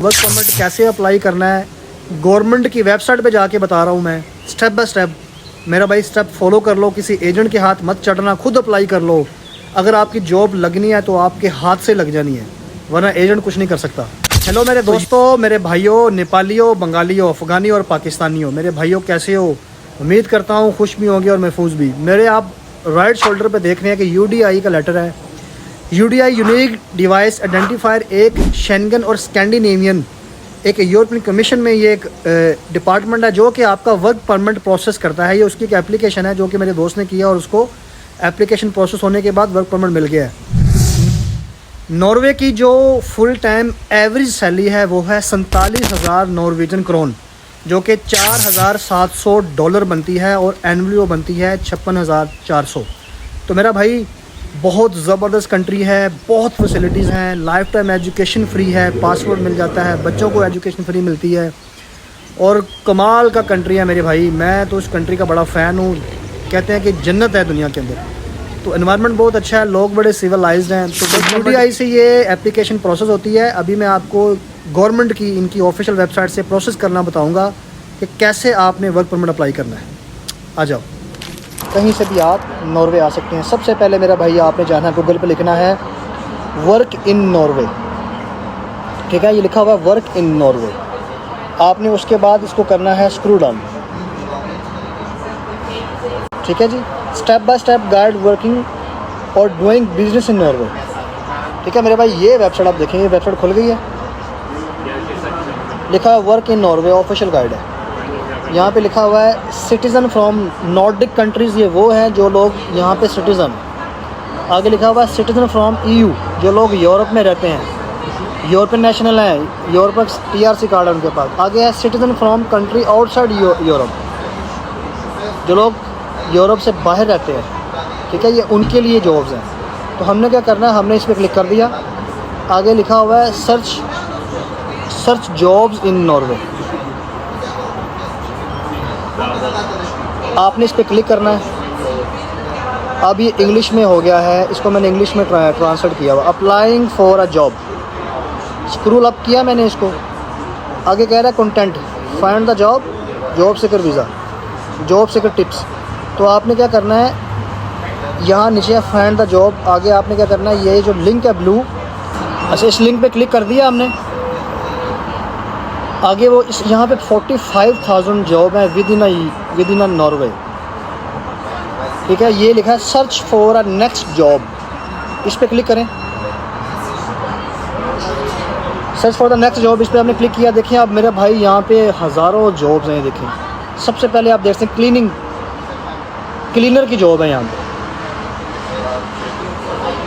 Work permit कैसे apply करना है गवर्नमेंट की वेबसाइट पे जाके बता रहा हूँ मैं, स्टेप बाय स्टेप। मेरा भाई स्टेप फॉलो कर लो, किसी एजेंट के हाथ मत चढ़ना, खुद अप्लाई कर लो। अगर आपकी जॉब लगनी है तो आपके हाथ से लग जानी है, वरना एजेंट कुछ नहीं कर सकता। हेलो मेरे दोस्तों, मेरे भाइयों, नेपालियों, बंगालियों, अफ़गानी और पाकिस्तानियों, मेरे भाइयों कैसे हो? उम्मीद करता हूँ खुश भी होंगे और महफूज भी। मेरे आप राइट शोल्डर पे देख रहे हैं कि यूडीआई का लेटर है। यूडीआई यूनिक डिवाइस आइडेंटिफायर एक शेंगन और स्कैंडिनेवियन एक यूरोपियन कमीशन में ये एक डिपार्टमेंट है जो कि आपका वर्क परमिट प्रोसेस करता है। ये उसकी एक एप्लीकेशन है जो कि मेरे दोस्त ने किया और उसको एप्लीकेशन प्रोसेस होने के बाद वर्क परमिट मिल गया है। नॉर्वे की जो फुल टाइम एवरेज सैलरी है वो है 47,000 नॉर्वेजन क्रोन, जो कि $4,700 बनती है, और एनुअली वो बनती है 56,400। तो मेरा भाई बहुत ज़बरदस्त कंट्री है, बहुत फैसिलिटीज़ हैं, लाइफ टाइम एजुकेशन फ्री है, पासपोर्ट मिल जाता है, बच्चों को एजुकेशन फ्री मिलती है, और कमाल का कंट्री है मेरे भाई। मैं तो इस कंट्री का बड़ा फ़ैन हूँ। कहते हैं कि जन्नत है दुनिया के अंदर। तो एनवायरनमेंट बहुत अच्छा है, लोग बड़े सिविलाइज्ड हैं। तो यूडीआई से ये एप्लीकेशन प्रोसेस होती है। अभी मैं आपको गवर्नमेंट की इनकी ऑफिशियल वेबसाइट से प्रोसेस करना बताऊँगा कि कैसे आपने वर्क परमिट अप्लाई करना है। आ जाओ, कहीं से भी आप नॉर्वे आ सकते हैं। सबसे पहले मेरा भाई आपने जाना है, गूगल पे लिखना है वर्क इन नॉर्वे, ठीक है? ये लिखा हुआ है वर्क इन नॉर्वे। आपने उसके बाद इसको करना है स्क्रू डाउन, ठीक है जी? Step by step guide working और डूइंग बिजनेस इन नॉर्वे, ठीक है मेरे भाई? ये वेबसाइट आप देखेंगे, वेबसाइट खुल गई है, लिखा है work in Norway, official guide है। यहाँ पे लिखा हुआ है सिटीज़न फ्रॉम नॉर्डिक कंट्रीज़, ये वो हैं जो लोग यहाँ पे सिटीज़न। आगे लिखा हुआ है सिटीज़न फ्रॉम ईयू, जो लोग यूरोप में रहते हैं, यूरोपियन नेशनल हैं, यूरोप टीआरसी कार्ड है उनके पास। आगे है citizen from country outside Europe, जो लोग यूरोप से बाहर रहते हैं, ठीक है? ये उनके लिए जॉब्स हैं। तो हमने क्या करना है, हमने इस पर क्लिक कर दिया। आगे लिखा हुआ है सर्च जॉब्स इन नॉर्वे, आपने इस पर क्लिक करना है। अब ये इंग्लिश में हो गया है, इसको मैंने इंग्लिश में ट्रांसलेट किया हुआ। Applying for a job, scroll up किया मैंने इसको। आगे कह रहा है content, find the job, job seeker visa, job seeker tips. तो आपने क्या करना है, यहाँ नीचे है फाइंड द जॉब। आगे आपने क्या करना है, ये जो लिंक है ब्लू, अच्छा इस लिंक पे क्लिक कर दिया हमने। आगे वो इस यहाँ पे 45,000 जॉब है विद इन अ नॉर्वे, ठीक है? ये लिखा है search for a next job, इस पर क्लिक करें। Search for the next job, इस पर आपने क्लिक किया। देखिए अब मेरे भाई यहाँ पे हज़ारों जॉब्स हैं। देखें सबसे पहले आप देख सकते हैं क्लीनर की जॉब है यहाँ पे,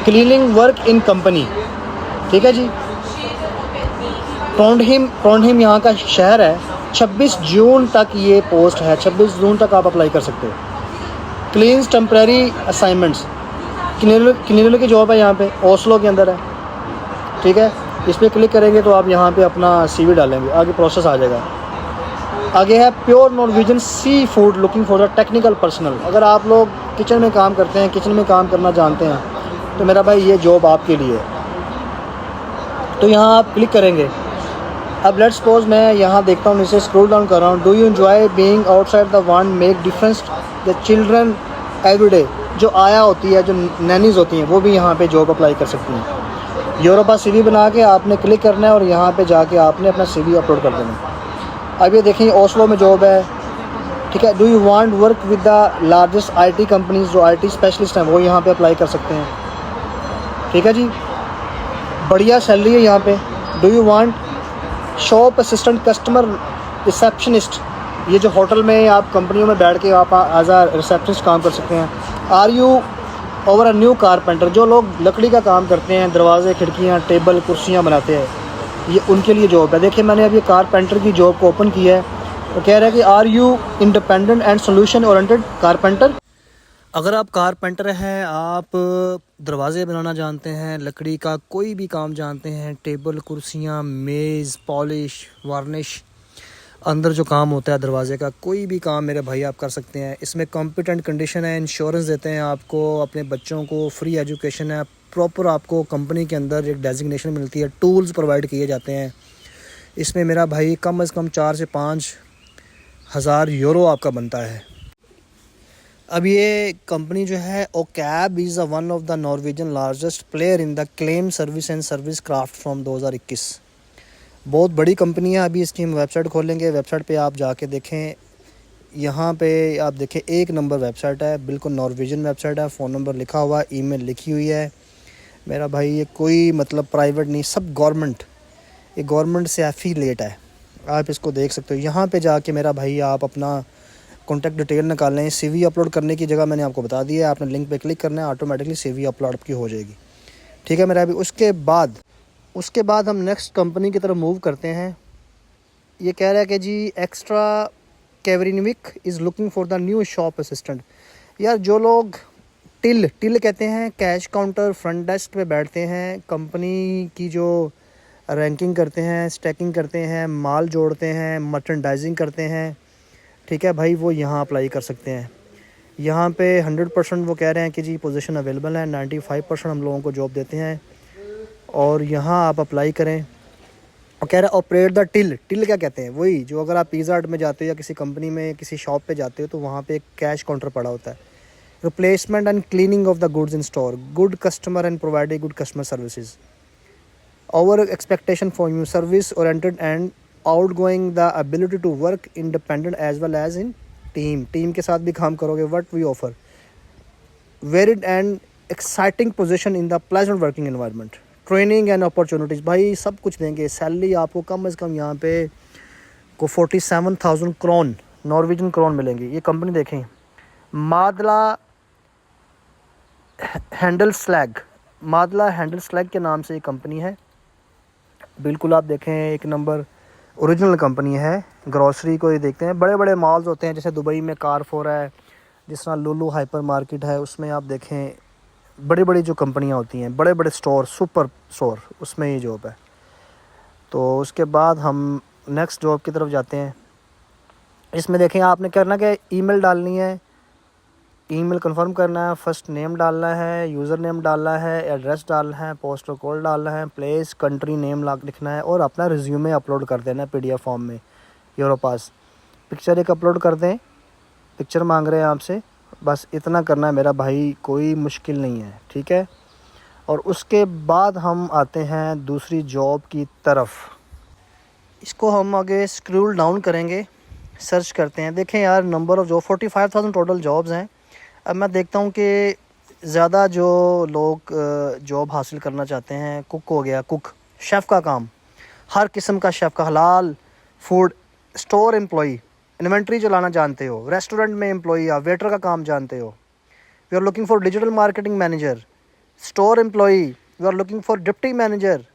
क्लीनिंग वर्क इन कंपनी, ठीक है जी? ट्रोंडहिम यहाँ का शहर है। 26 जून तक ये पोस्ट है, 26 जून तक आप अप्लाई कर सकते हो। क्लीन्स टेम्प्रेरी असाइनमेंट्स, क्लीनर की जॉब है यहाँ पे, ओस्लो के अंदर है, ठीक है? इस पर क्लिक करेंगे तो आप यहाँ पे अपना सीवी डालेंगे, आगे प्रोसेस आ जाएगा। आगे है pure Norwegian sea food looking for the technical personal. अगर आप लोग किचन में काम करते हैं, किचन में काम करना जानते हैं, तो मेरा भाई ये जॉब आपके लिए है। तो यहाँ आप क्लिक करेंगे। अब लेट्स सपोज मैं यहाँ देखता हूँ, नीचे स्क्रॉल डाउन कर रहा हूँ। Do you enjoy being outside the one make difference the children everyday. जो आया होती है, जो नैनीज़ होती हैं, वो भी यहाँ पे जॉब अप्लाई कर सकती हैं। यूरोपा सीवी बना के आपने क्लिक करना है और यहाँ पे जाके आपने अपना सीवी अपलोड कर देना है। अब ये देखें ओस्लो में जॉब है, ठीक है? Do you want work with the largest IT companies, जो आईटी स्पेशलिस्ट हैं वो यहाँ पे अप्लाई कर सकते हैं, ठीक है जी? बढ़िया सैलरी है यहाँ पे। Do you want shop assistant, customer receptionist, ये जो होटल में आप कंपनियों में बैठ के आप एज आ रिसेप्शनिस्ट काम कर सकते हैं। Are you over a new carpenter, जो लोग लकड़ी का काम करते हैं, दरवाजे, खिड़कियाँ, टेबल, कुर्सियाँ बनाते हैं, ये उनके लिए जॉब है। देखिए मैंने अभी कारपेंटर की जॉब को ओपन किया है, तो कह रहा है कि are you independent and solution oriented carpenter. अगर आप कारपेंटर हैं, आप दरवाज़े बनाना जानते हैं, लकड़ी का कोई भी काम जानते हैं, टेबल, कुर्सियाँ, मेज़, पॉलिश, वार्निश, अंदर जो काम होता है दरवाजे का, कोई भी काम मेरे भाई आप कर सकते हैं। इसमें कॉम्पिटेंट कंडीशन है, इंश्योरेंस देते हैं आपको, अपने बच्चों को फ्री एजुकेशन है, प्रॉपर आपको कंपनी के अंदर एक डेजिग्नेशन मिलती है, टूल्स प्रोवाइड किए जाते हैं, इसमें मेरा भाई कम से कम 4 से 5 हज़ार यूरो आपका बनता है। अब ये कंपनी जो है Ocab is one of the Norwegian largest player in the claim service and service craft from 2021। बहुत बड़ी कंपनी है। अभी इसकी हम वेबसाइट खोलेंगे, वेबसाइट पे आप जाके देखें, यहाँ पे आप देखें 1 नंबर वेबसाइट है, बिल्कुल नॉर्वेजियन वेबसाइट है। फ़ोन नंबर लिखा हुआ है, ईमेल लिखी हुई है। मेरा भाई ये कोई मतलब प्राइवेट नहीं, सब गवर्नमेंट, ये गवर्नमेंट से एफिलिएट है। आप इसको देख सकते हो। यहाँ पे जाके मेरा भाई आप अपना कॉन्टैक्ट डिटेल निकाल लें। सीवी अपलोड करने की जगह मैंने आपको बता दिया है, आपने लिंक पे क्लिक करना है, ऑटोमेटिकली सीवी अपलोड आपकी हो जाएगी। ठीक है मेरा अभी। उसके बाद हम नेक्स्ट कंपनी की तरफ मूव करते हैं। ये कह रहा है कि जी Extra Kaverinvik is looking for the new shop assistant. यार जो लोग टिल कहते हैं, कैश काउंटर फ्रंट डेस्क पे बैठते हैं, कंपनी की जो रैंकिंग करते हैं, स्टैकिंग करते हैं, माल जोड़ते हैं, मर्चेंडाइजिंग करते हैं, ठीक है भाई, वो यहाँ अप्लाई कर सकते हैं। यहाँ पे 100% वो कह रहे हैं कि जी पोजीशन अवेलेबल है, 95% हम लोगों को जॉब देते हैं और यहाँ आप अप्लाई करें। और कह रहा है ऑपरेट द टिल क्या कहते हैं, वही जो अगर आप पिज़्ज़ा हट में जाते हो या किसी कंपनी में किसी शॉप पे जाते हो तो वहाँ पे एक कैश काउंटर पड़ा होता है। Replacement and cleaning of the goods in store, good customer and providing good customer services. Our expectation for you, service oriented and outgoing, the ability to work independent as well as in team के साथ भी काम करोगे। what we offer, varied and exciting position in the pleasant working environment, training and opportunities। भाई सब कुछ देंगे। Salary आपको कम से कम यहाँ पे को 47,000 क्रोन, नॉर्वेजियन क्रोन मिलेंगी। ये कंपनी देखें, मादला हैंडल स्लैग के नाम से ये कंपनी है। बिल्कुल आप देखें 1 नंबर ओरिजिनल कंपनी है। ग्रॉसरी को ये देखते हैं, बड़े बड़े मॉल्स होते हैं, जैसे दुबई में कारफोर है, जिस तरह लुलु हाइपर मार्केट है, उसमें आप देखें बड़ी बड़ी जो कंपनियां होती हैं, बड़े बड़े स्टोर, सुपर स्टोर, उसमें ये जॉब है। तो उसके बाद हम नेक्स्ट जॉब की तरफ जाते हैं। इसमें देखें आपने करना क्या, ईमेल डालनी है, ईमेल कंफर्म करना है, फर्स्ट नेम डालना है, यूज़र नेम डालना है, एड्रेस डालना है, पोस्टल कोड डालना है, प्लेस कंट्री नेम लिखना है और अपना रिज्यूमे अपलोड कर देना है पीडीएफ फॉर्म में यूरोपास। पिक्चर एक अपलोड कर दें, पिक्चर मांग रहे हैं आपसे, बस इतना करना है मेरा भाई, कोई मुश्किल नहीं है। ठीक है। और उसके बाद हम आते हैं दूसरी जॉब की तरफ। इसको हम आगे स्क्रॉल डाउन करेंगे, सर्च करते हैं। देखें यार number of job 45,000 total jobs हैं। अब मैं देखता हूँ कि ज़्यादा जो लोग जॉब हासिल करना चाहते हैं, कुक हो गया, कुक, शेफ़ का काम, हर किस्म का शेफ़ का, हलाल फूड, स्टोर एम्प्लॉई, इन्वेंट्री चलाना जानते हो, रेस्टोरेंट में एम्प्लॉई या वेटर का काम जानते हो, we are looking for digital marketing manager, store employee, we are looking for deputy manager.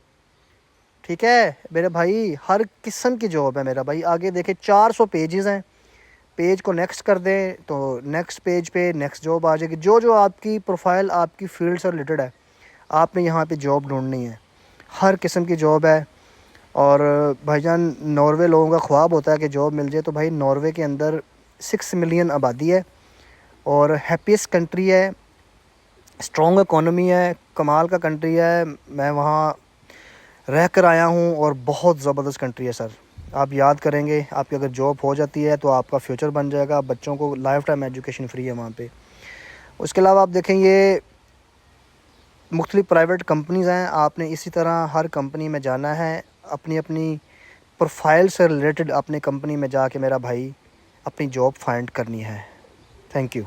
ठीक है मेरे भाई, हर किस्म की जॉब है मेरा भाई। आगे देखें 400 पेजेस हैं, पेज को नेक्स्ट कर दें तो नेक्स्ट पेज पे नेक्स्ट जॉब आ जाएगी। जो जो आपकी प्रोफाइल आपकी फील्ड से रिलेटेड है, आपने यहाँ पे जॉब ढूंढनी है। हर किस्म की जॉब है। और भाईजान नॉर्वे लोगों का ख्वाब होता है कि जॉब मिल जाए, तो भाई नॉर्वे के अंदर 6 मिलियन आबादी है और हैप्पीस्ट कंट्री है, स्ट्रॉन्ग इकोनॉमी है, कमाल का कंट्री है। मैं वहाँ रह कर आया हूँ और बहुत ज़बरदस्त कंट्री है सर। आप याद करेंगे, आपकी अगर जॉब हो जाती है तो आपका फ्यूचर बन जाएगा, बच्चों को लाइफ टाइम एजुकेशन फ्री है वहाँ पे। उसके अलावा आप देखें ये मुख्तलिफ प्राइवेट कंपनीज़ हैं, आपने इसी तरह हर कंपनी में जाना है, अपनी अपनी प्रोफाइल से रिलेटेड अपनी कंपनी में जाके मेरा भाई अपनी जॉब फाइंड करनी है। Thank you.